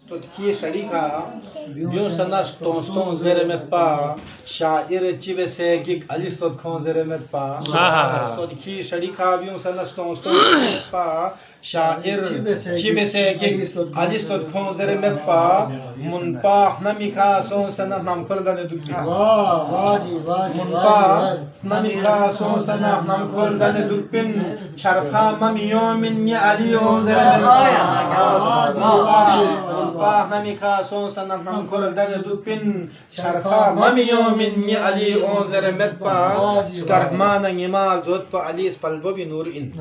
Tutki Sharika, Biosana Stone Zeremetpa, Shair Chivesegik Alistot Kon Zeremetpa, Tutki Sharika, Biosana Stone Pa, Shair Chivesegik Alistot Kon Zeremetpa, Munpa Namika Son Sana Namkoldan Dukti. Munpa Namika Son Sana Namkoldan Dukpin, Sharfa Mamiyomin Ya Aliyo Zeremetpa. Namika son sana nam koldan dupin sharfa mamiyo min ali on zeremetpa skarmana ngema zotpa ali spalbobi nur in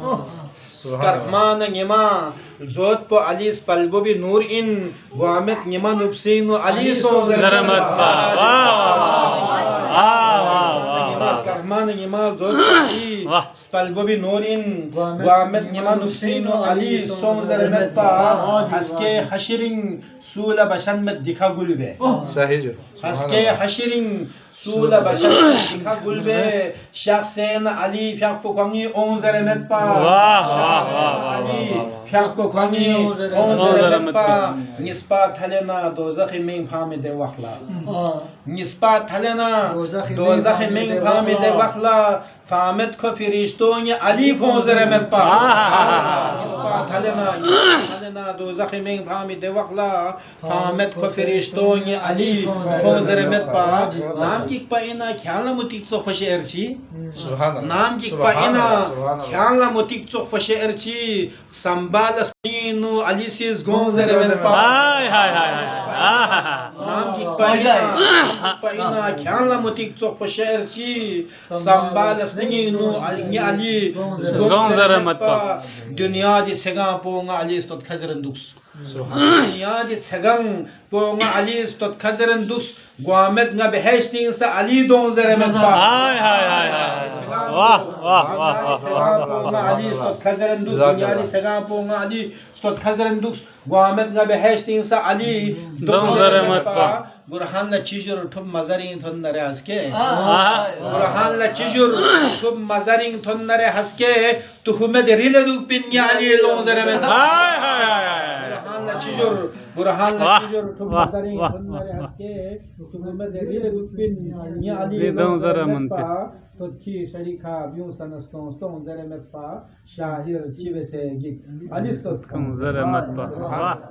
skarmana ngema zotpa ali spalbobi nur in guamet ngema nupsino ali son zeremetpa skarmana ngema zotpa ali spalbobi nur in guamet ngema nupsino ali son zeremetpa haske hashiring Sula Bashan में दिखा गुलबे सही जो हस्के हशिरिंग Sula Bashan में दिखा गुलबे शख्सेन अली फ्याको कंगी ओंजरे में पा अली फ्याको कंगी ओंजरे में पा निस्पा थलेना दोज़ख़ में फामे दे वखला निस्पा थलेना दोज़ख़ में फामे दे वखला फामेद को फिरिश्तों ये अली फोंजरे में पा निस्पा थलेना दोज़ख़ में फामे दे वखला फामेद को फिरिश्तों ये अली फोंजरे में पा नाम की पाइना ख्याल मुतिक चो फशेरची नाम की पाइना ख्याल मुतिक चो फशेरची संभाल स्नीनो अली सिस गोंजरे में पा नाम की पाइना ख्याल मुतिक चो फशेरची संभाल स्नीनो अली गोंजरे में पा दुनिया दी सेगा पोंगा अली स्tot खजरन दुक्स दुनिया दी सेगंग पोंगा अली स्tot खजरन दुक्स Guamet nga beheshting sa Ali don zeremet pa. Ali stot khazaren dus yani segampo nga Ali stot khazaren dus Guamet nga beheshting sa Ali don zeremet pa. Burhan la chijur tub mazarin thon nare haske. Burhan la chijur tub mazarin thon nare haske. Tuhume de rile du pin yani don zeremet pa. Burhan la chijur tub mazarin thon nare haske. Tuhume de rile du pin yani don zeremet pa. Tutki Sharika Biosana Stone Zeremet pa. Shahir Chivesegik Alistot Kon Zeremet pa.